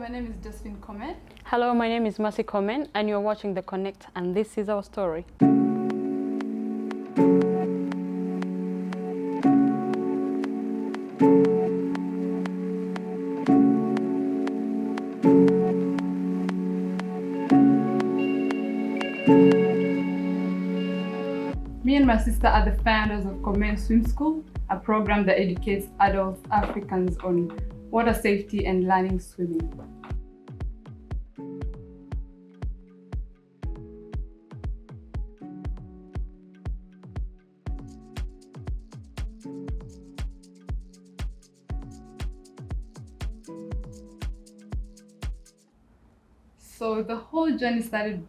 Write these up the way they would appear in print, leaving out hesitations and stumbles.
my name is Josy and Komen. Hello, my name is Mercy Komen and you're watching Thekonecttv and this is our story. Me and my sister are the founders of Komen Swim School, a program that educates adult Africans on water safety and learning swimming. So the whole journey started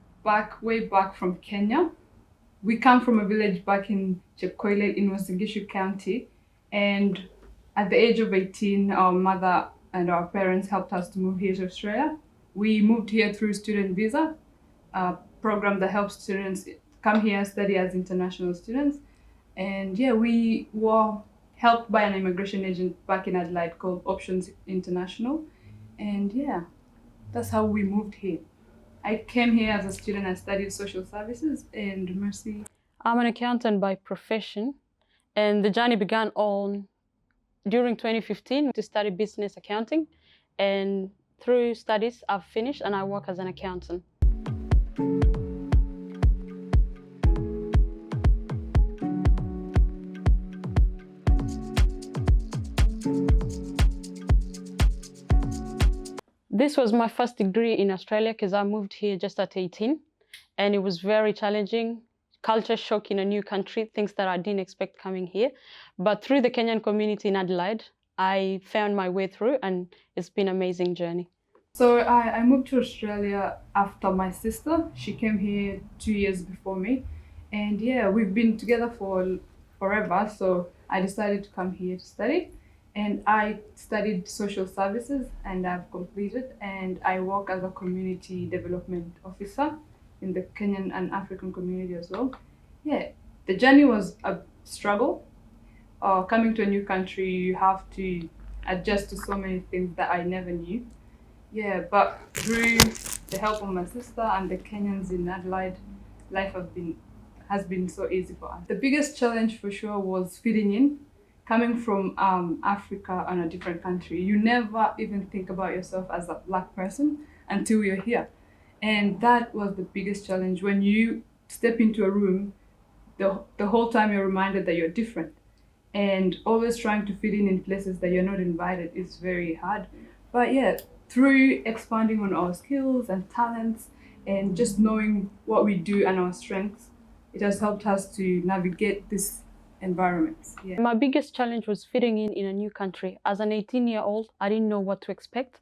way back from Kenya. We come from a village back in Chepkoilel in Uasin Gishu County, and at the age of 18, our mother and our parents helped us to move here to Australia. We moved here through student visa, a program that helps students come here and study as international students. And yeah, we were helped by an immigration agent back in Adelaide called Options International. And yeah, that's how we moved here. I came here as a student and studied social services. And Mercy? I'm an accountant by profession, and the journey began during 2015 to study business accounting, and through studies I've finished and I work as an accountant. This was my first degree in Australia because I moved here just at 18 and it was very challenging. Culture shock in a new country, things that I didn't expect coming here. But through the Kenyan community in Adelaide, I found my way through and it's been an amazing journey. So I moved to Australia after my sister. She came here 2 years before me. And yeah, we've been together for forever. So I decided to come here to study. And I studied social services and I've completed, and I work as a community development officer in the Kenyan and African community as well. Yeah, the journey was a struggle. Coming to a new country, you have to adjust to so many things that I never knew. Yeah, but through the help of my sister and the Kenyans in Adelaide, life has been so easy for us. The biggest challenge for sure was fitting in. Coming from Africa and a different country, you never even think about yourself as a Black person until you're here. And that was the biggest challenge. When you step into a room, the whole time you're reminded that you're different. And always trying to fit in places that you're not invited is very hard. But yeah, through expanding on our skills and talents and just knowing what we do and our strengths, it has helped us to navigate this environments. Yeah. My biggest challenge was fitting in a new country. As an 18-year-old, I didn't know what to expect.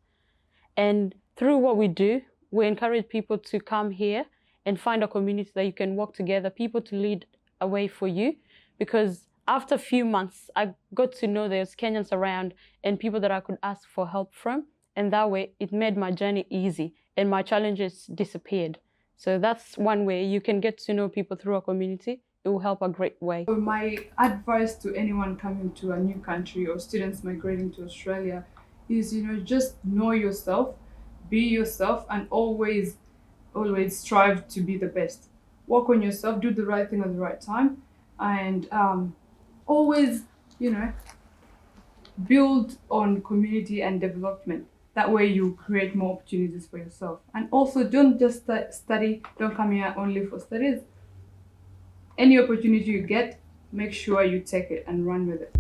And through what we do, we encourage people to come here and find a community that you can work together, people to lead a way for you. Because after a few months, I got to know there's Kenyans around and people that I could ask for help from. And that way, it made my journey easy and my challenges disappeared. So that's one way you can get to know people through a community. It will help a great way. So my advice to anyone coming to a new country or students migrating to Australia is, just know yourself, be yourself, and always strive to be the best. Work on yourself, do the right thing at the right time, and always, build on community and development. That way you create more opportunities for yourself. And also don't just study, don't come here only for studies. Any opportunity you get, make sure you take it and run with it.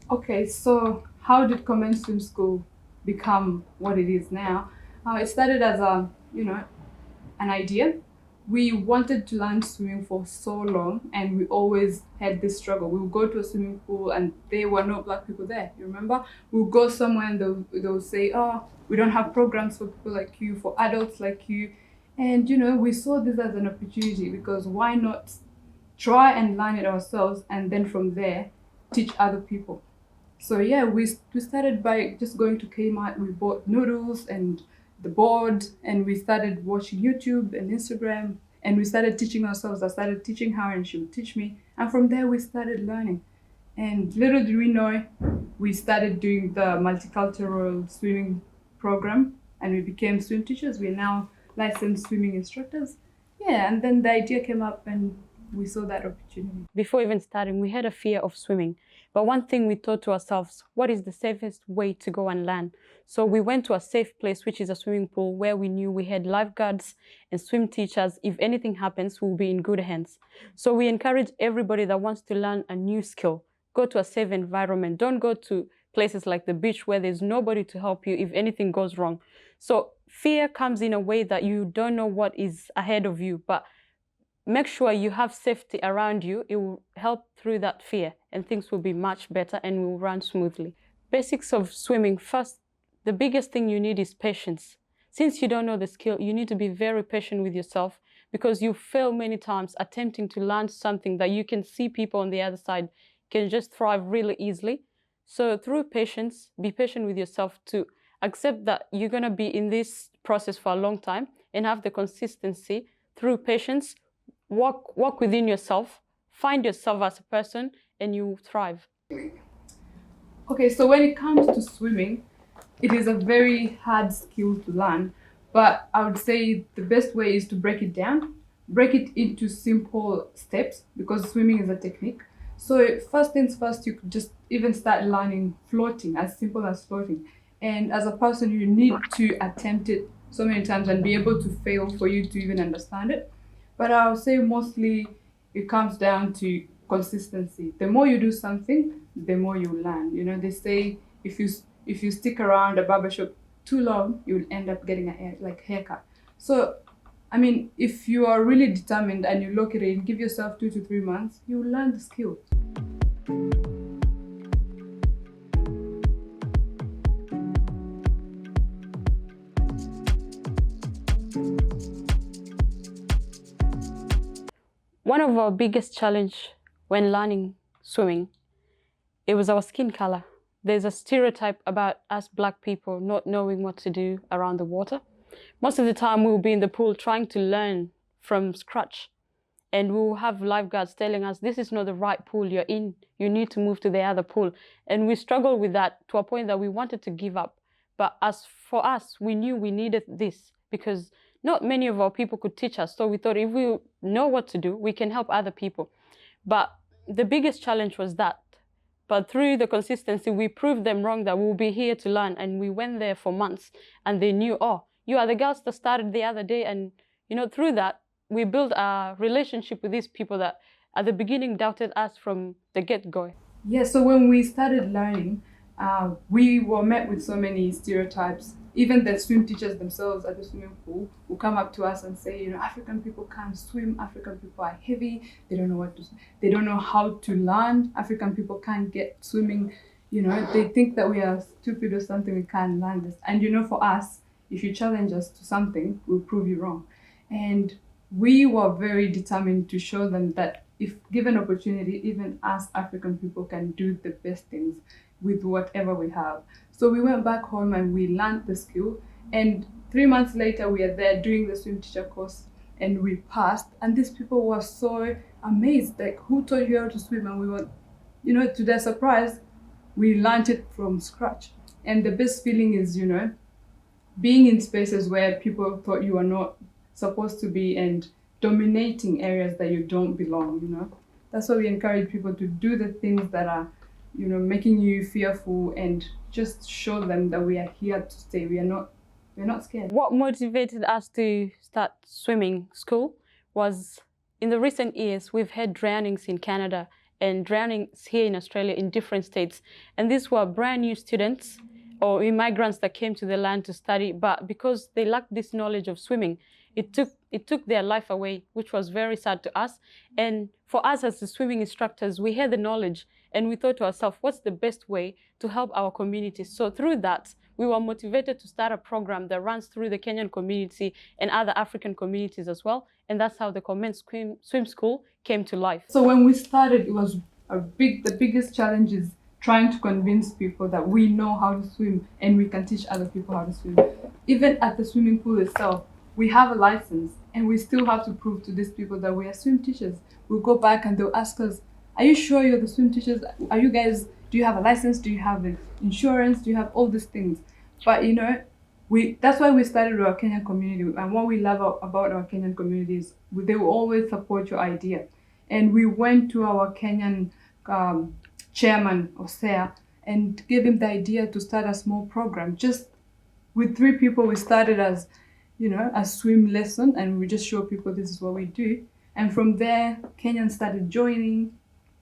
Okay, so how did Komen Swim School become what it is now? It started as an idea. We wanted to learn swimming for so long and we always had this struggle. We would go to a swimming pool and there were no Black people there, you remember? We would go somewhere and they'll say, oh, we don't have programs for people like you, for adults like you. And we saw this as an opportunity because why not try and learn it ourselves and then from there, teach other people. So yeah, we started by just going to Kmart. We bought noodles and the board, and we started watching YouTube and Instagram, and we started teaching ourselves. I started teaching her and she would teach me. And from there we started learning. And little did we know, we started doing the multicultural swimming program and we became swim teachers. We're now licensed swimming instructors. Yeah, and then the idea came up and we saw that opportunity. Before even starting, we had a fear of swimming. But one thing we thought to ourselves, what is the safest way to go and learn? So we went to a safe place, which is a swimming pool, where we knew we had lifeguards and swim teachers. If anything happens, we'll be in good hands. So we encourage everybody that wants to learn a new skill, go to a safe environment. Don't go to places like the beach where there's nobody to help you if anything goes wrong. So fear comes in a way that you don't know what is ahead of you, but make sure you have safety around you. It will help through that fear and things will be much better and will run smoothly. Basics of swimming. First, the biggest thing you need is patience. Since you don't know the skill, you need to be very patient with yourself because you fail many times attempting to learn something that you can see people on the other side can just thrive really easily. So through patience, be patient with yourself to accept that you're going to be in this process for a long time and have the consistency through patience. Walk within yourself, find yourself as a person, and you thrive. Okay, so when it comes to swimming, it is a very hard skill to learn, but I would say the best way is to break it down, break it into simple steps because swimming is a technique. So first things first, you could just even start learning floating, as simple as floating. And as a person, you need to attempt it so many times and be able to fail for you to even understand it. But I would say mostly it comes down to consistency. The more you do something, the more you learn. You know, they say if you stick around a barbershop too long, you'll end up getting a haircut. So, I mean, if you are really determined and you look at it and give yourself 2 to 3 months, you'll learn the skill. One of our biggest challenge when learning swimming, it was our skin color. There's a stereotype about us Black people not knowing what to do around the water. Most of the time we'll be in the pool trying to learn from scratch. And we'll have lifeguards telling us, this is not the right pool you're in. You need to move to the other pool. And we struggled with that to a point that we wanted to give up. But as for us, we knew we needed this because not many of our people could teach us. So we thought if we know what to do, we can help other people. But the biggest challenge was that. But through the consistency, we proved them wrong that we'll be here to learn. And we went there for months and they knew, oh, you are the girls that started the other day. And, you know, through that, we built a relationship with these people that at the beginning doubted us from the get-go. Yeah, so when we started learning, we were met with so many stereotypes. Even the swim teachers themselves at the swimming pool will come up to us and say, you know, African people can't swim, African people are heavy, they don't know how to learn, African people can't get swimming, you know, they think that we are stupid or something, we can't learn this. And you know, for us, if you challenge us to something, we'll prove you wrong. And we were very determined to show them that if given opportunity, even us African people can do the best things with whatever we have. So we went back home and we learned the skill. And 3 months later, we are there doing the swim teacher course and we passed. And these people were so amazed, like, who taught you how to swim? And we were, you know, to their surprise, we learned it from scratch. And the best feeling is, you know, being in spaces where people thought you were not supposed to be and dominating areas that you don't belong, you know. That's why we encourage people to do the things that are, you know, making you fearful and just show them that we are here to stay. We're not scared. What motivated us to start swimming school was in the recent years, we've had drownings in Canada and drownings here in Australia in different states. And these were brand new students or migrants that came to the land to study, but because they lacked this knowledge of swimming, it took their life away, which was very sad to us. And for us as the swimming instructors, we had the knowledge and we thought to ourselves, what's the best way to help our community? So through that, we were motivated to start a program that runs through the Kenyan community and other African communities as well. And that's how the Komen Swim School came to life. So when we started, it was the biggest challenge is trying to convince people that we know how to swim and we can teach other people how to swim. Even at the swimming pool itself, we have a license and we still have to prove to these people that we are swim teachers. We'll go back and they'll ask us, are you sure you're the swim teachers? Are you guys, do you have a license? Do you have insurance? Do you have all these things? But you know, that's why we started our Kenyan community. And what we love about our Kenyan community is they will always support your idea. And we went to our Kenyan chairman, Osea, and gave him the idea to start a small program. Just with 3 people, we started as, you know, a swim lesson, and we just show people this is what we do. And from there, Kenyans started joining.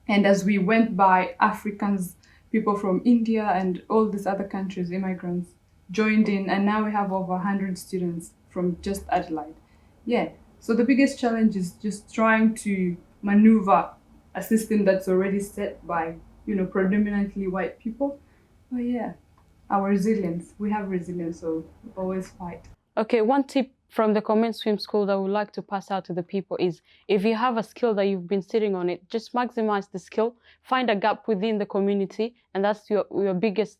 And as we went by, Africans, people from India and all these other countries, immigrants, joined in. And now we have over 100 students from just Adelaide. Yeah. So the biggest challenge is just trying to maneuver a system that's already set by, you know, predominantly white people. But yeah, our resilience. We have resilience, so we always fight. Okay, one tip from the Komen Swim School that I would like to pass out to the people is, if you have a skill that you've been sitting on it, just maximize the skill, find a gap within the community, and that's your biggest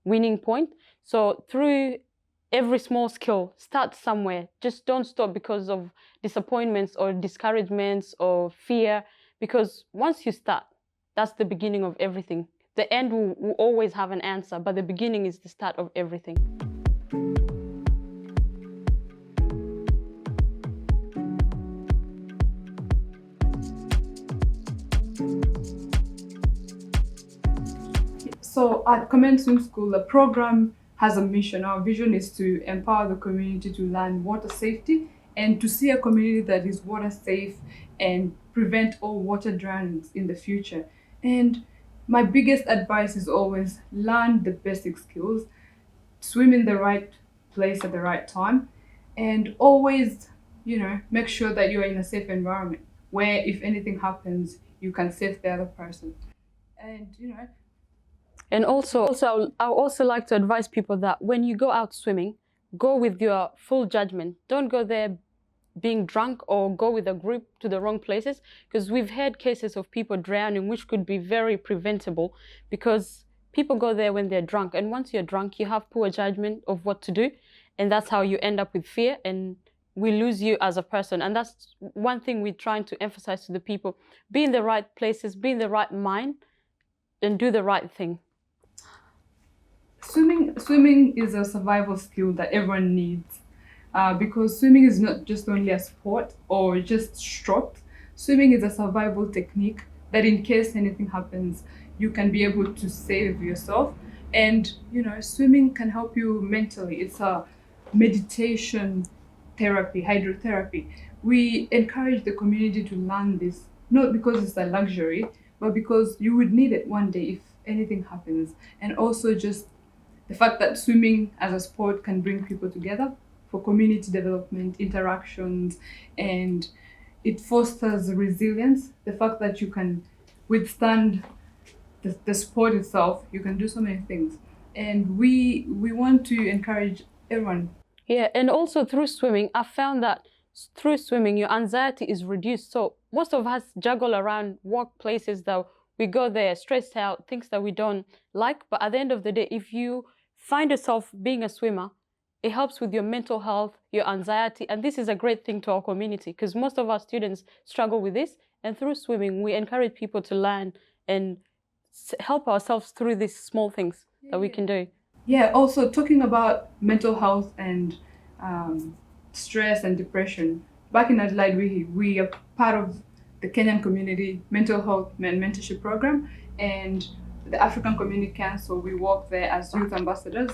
winning point. So through every small skill, start somewhere. Just don't stop because of disappointments or discouragements or fear, because once you start, that's the beginning of everything. The end will always have an answer, but the beginning is the start of everything. So at Komen Swim School, the program has a mission. Our vision is to empower the community to learn water safety and to see a community that is water safe and prevent all water drownings in the future. And my biggest advice is always learn the basic skills, swim in the right place at the right time, and always, you know, make sure that you're in a safe environment where if anything happens, you can save the other person. And, you know, and also I would also like to advise people that when you go out swimming, go with your full judgment. Don't go there being drunk or go with a group to the wrong places, because we've had cases of people drowning, which could be very preventable, because people go there when they're drunk, and once you're drunk, you have poor judgment of what to do, and that's how you end up with fear, and we lose you as a person. And that's one thing we're trying to emphasize to the people: be in the right places, be in the right mind, and do the right thing. Swimming is a survival skill that everyone needs, because swimming is not just only a sport or just strokes. Swimming is a survival technique that in case anything happens, you can be able to save yourself. And, you know, swimming can help you mentally. It's a meditation therapy, hydrotherapy. We encourage the community to learn this, not because it's a luxury, but because you would need it one day if anything happens. And also just the fact that swimming as a sport can bring people together for community development, interactions, and it fosters resilience. The fact that you can withstand the sport itself, you can do so many things. And we want to encourage everyone. Yeah, and also through swimming, I found that through swimming, your anxiety is reduced. So most of us juggle around workplaces that we go there stressed out, things that we don't like. But at the end of the day, if you find yourself being a swimmer, it helps with your mental health, your anxiety. And this is a great thing to our community, because most of our students struggle with this. And through swimming, we encourage people to learn and help ourselves through these small things that we can do. Yeah, also talking about mental health and stress and depression. Back in Adelaide, we are part of the Kenyan Community Mental Health and Mentorship Program, and the African Community Council. We work there as youth ambassadors.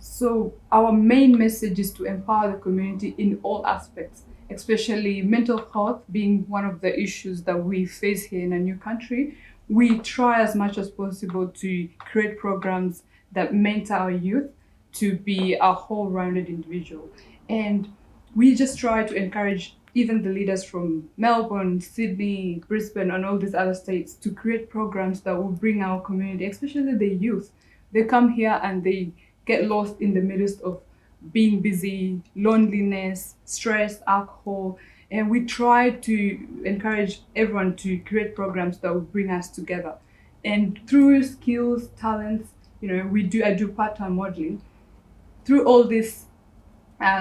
So our main message is to empower the community in all aspects, especially mental health being one of the issues that we face here in a new country. We try as much as possible to create programs that mentor our youth to be a whole-rounded individual. And we just try to encourage even the leaders from Melbourne, Sydney, Brisbane, and all these other states to create programs that will bring our community, especially the youth. They come here and they get lost in the midst of being busy, loneliness, stress, alcohol. And we try to encourage everyone to create programs that will bring us together. And through skills, talents, I do part-time modeling. Through all these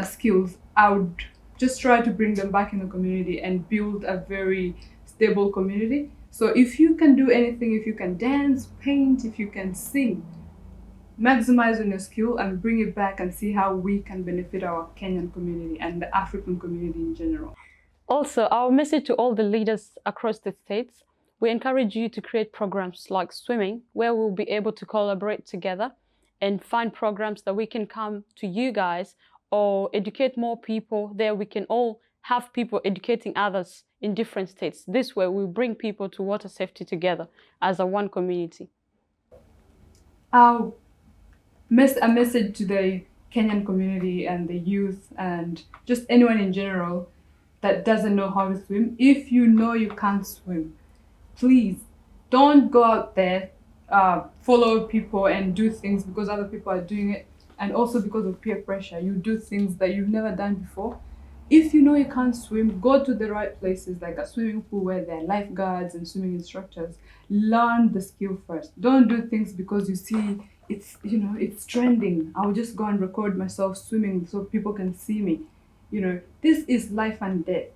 skills, I would just try to bring them back in the community and build a very stable community. So if you can do anything, if you can dance, paint, if you can sing, maximize on your skill and bring it back and see how we can benefit our Kenyan community and the African community in general. Also, our message to all the leaders across the states, we encourage you to create programs like swimming, where we'll be able to collaborate together and find programs that we can come to you guys or educate more people. There we can all have people educating others in different states. This way we bring people to water safety together as a one community. A message to the Kenyan community and the youth and just anyone in general that doesn't know how to swim. If you know you can't swim, please don't go out there, follow people and do things because other people are doing it, and also because of peer pressure. You do things that you've never done before. If you know you can't swim, go to the right places like a swimming pool where there are lifeguards and swimming instructors. Learn the skill first. Don't do things because you see it's trending. I'll just go and record myself swimming so people can see me. This is life and death.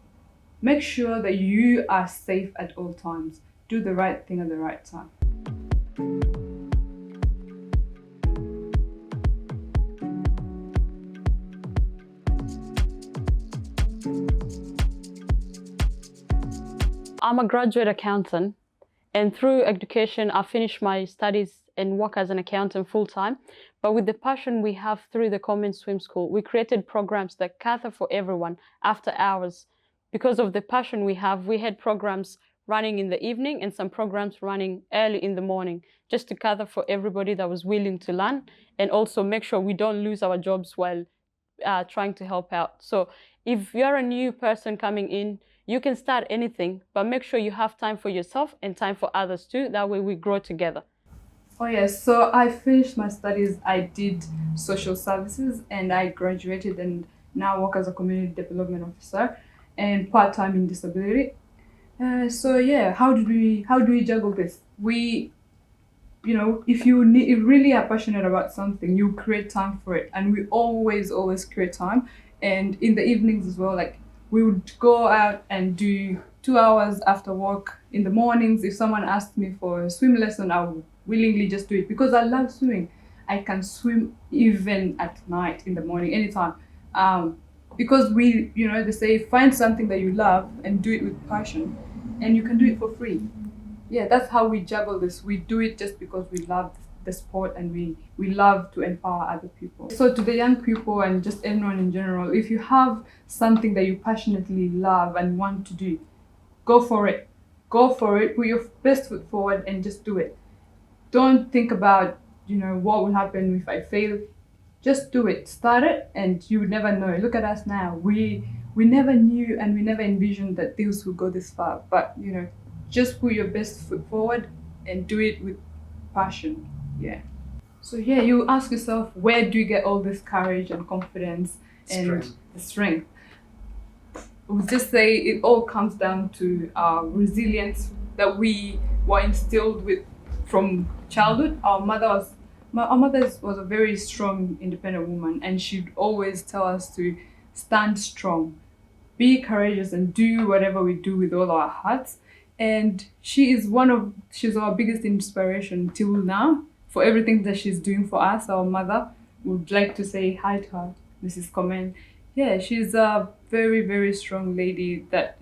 Make sure that you are safe at all times. Do the right thing at the right time. I'm a graduate accountant, and through education, I finished my studies and work as an accountant full-time. But with the passion we have through the Komen Swim School, we created programs that cater for everyone after hours. Because of the passion we have, we had programs running in the evening and some programs running early in the morning, just to cater for everybody that was willing to learn and also make sure we don't lose our jobs while trying to help out. So if you're a new person coming in, you can start anything, but make sure you have time for yourself and time for others too. That way we grow together. Oh yes, so I finished my studies. I did social services and I graduated and now work as a community development officer and part-time in disability. So yeah, how do we juggle this? If you really are passionate about something, you create time for it, and we always create time. And in the evenings as well, like we would go out and do 2 hours after work in the mornings. If someone asked me for a swim lesson, I would willingly just do it because I love swimming. I can swim even at night, in the morning, anytime. Because they say find something that you love and do it with passion, and you can do it for free. Yeah, that's how we juggle this. We do it just because we love the sport and we love to empower other people. So to the young people and just everyone in general, if you have something that you passionately love and want to do, go for it. Go for it. Put your best foot forward and just do it. Don't think about, what will happen if I fail. Just do it. Start it and you would never know. Look at us now. We never knew and we never envisioned that things would go this far. But, just put your best foot forward and do it with passion. Yeah. So yeah, you ask yourself, where do you get all this courage and confidence and the strength? We'll just say it all comes down to resilience that we were instilled with from childhood. Our mother was a very strong, independent woman, and she'd always tell us to stand strong, be courageous, and do whatever we do with all our hearts. And she's our biggest inspiration till now for everything that she's doing for us. Our mother would like to say hi to her, Mrs. Komen. Yeah, she's a very, very strong lady that,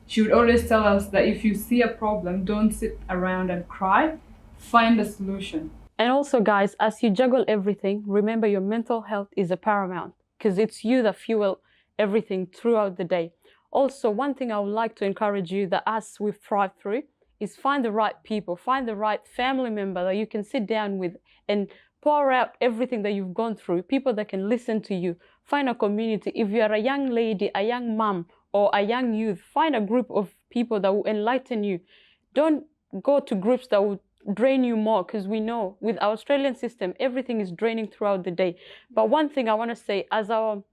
she would always tell us that if you see a problem, don't sit around and cry, find a solution. And also, guys, as you juggle everything, remember your mental health is a paramount because it's you that fuel everything throughout the day. Also, one thing I would like to encourage you that as we thrive through is find the right people, find the right family member that you can sit down with and pour out everything that you've gone through, people that can listen to you. Find a community. If you are a young lady, a young mom, or a young youth, find a group of people that will enlighten you. Don't go to groups that will drain you more, because we know with our Australian system, everything is draining throughout the day. But one thing I want to say, as our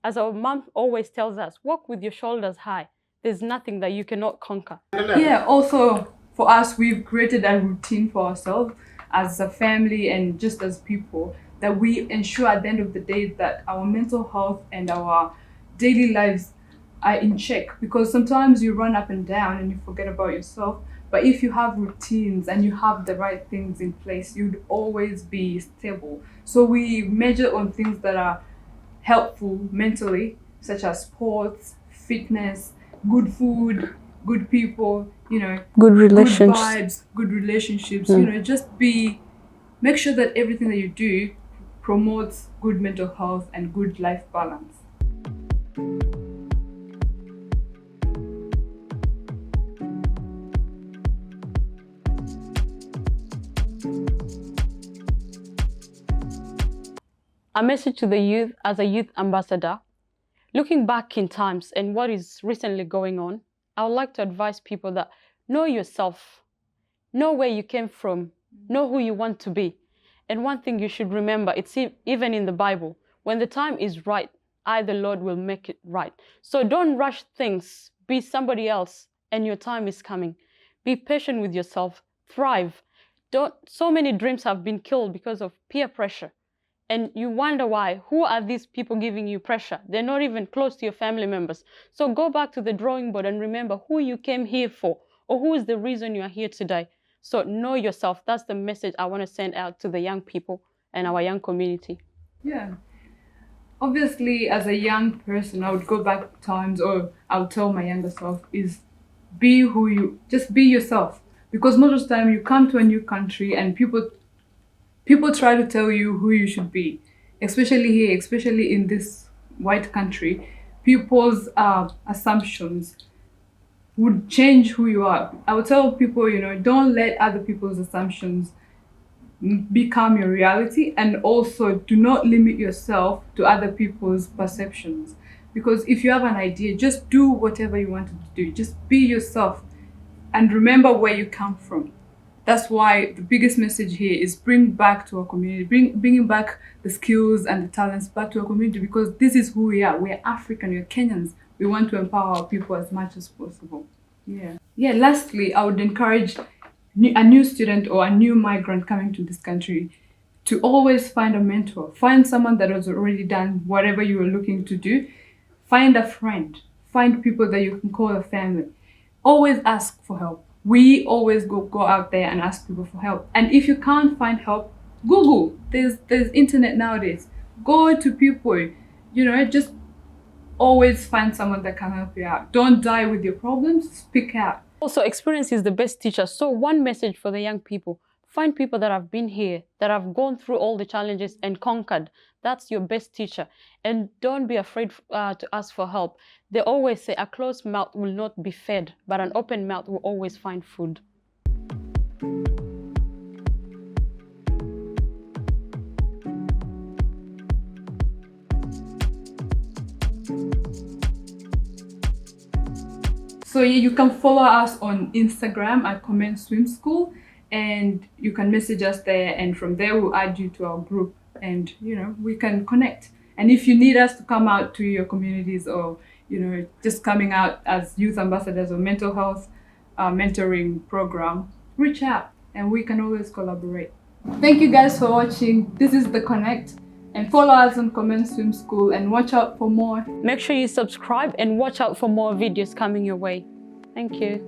mom always tells us, walk with your shoulders high. There's nothing that you cannot conquer. Yeah, also for us, we've created a routine for ourselves as a family and just as people, that we ensure at the end of the day that our mental health and our daily lives are in check, because sometimes you run up and down and you forget about yourself. But if you have routines and you have the right things in place, you'd always be stable. So we measure on things that are helpful mentally, such as sports, fitness, good food, good people, Good good relations. vibes, good relationships, make sure that everything that you do promotes good mental health and good life balance. A message to the youth as a youth ambassador. Looking back in times and what is recently going on, I would like to advise people that know yourself, know where you came from, know who you want to be. And one thing you should remember, it's even in the Bible, when the time is right, I, the Lord, will make it right. So don't rush things, be somebody else, and your time is coming. Be patient with yourself, thrive. So many dreams have been killed because of peer pressure. And you wonder why. Who are these people giving you pressure? They're not even close to your family members. So go back to the drawing board and remember who you came here for, or who is the reason you are here today. So know yourself. That's the message I want to send out to the young people and our young community. Yeah. Obviously, as a young person, I would go back times, or I would tell my younger self, is just be yourself. Because most of the time you come to a new country and people try to tell you who you should be, especially here, especially in this white country. People's assumptions would change who you are. I would tell people, don't let other people's assumptions become your reality, and also do not limit yourself to other people's perceptions. Because if you have an idea, just do whatever you want to do. Just be yourself and remember where you come from. That's why the biggest message here is bring back to our community, bringing back the skills and the talents back to our community, because this is who we are. We're African, we're Kenyans. We want to empower our people as much as possible. Yeah. Lastly, I would encourage a new student or a new migrant coming to this country to always find a mentor. Find someone that has already done whatever you are looking to do. Find a friend. Find people that you can call a family. Always ask for help. We always go out there and ask people for help. And if you can't find help, Google. There's internet nowadays. Go to people. Just always find someone that can help you out. Don't die with your problems. Speak out. Also, experience is the best teacher. So one message for the young people: find people that have been here, that have gone through all the challenges and conquered. That's your best teacher. And don't be afraid to ask for help. They always say a closed mouth will not be fed, but an open mouth will always find food. So you can follow us on Instagram at Komen Swim School, and you can message us there, and from there we'll add you to our group, and we can connect. And if you need us to come out to your communities, or just coming out as youth ambassadors or mental health mentoring program, reach out and we can always collaborate. Thank you guys for watching. This is Thekonecttv, and follow us on Komen Swim School and watch out for more. Make sure you subscribe and watch out for more videos coming your way. Thank you.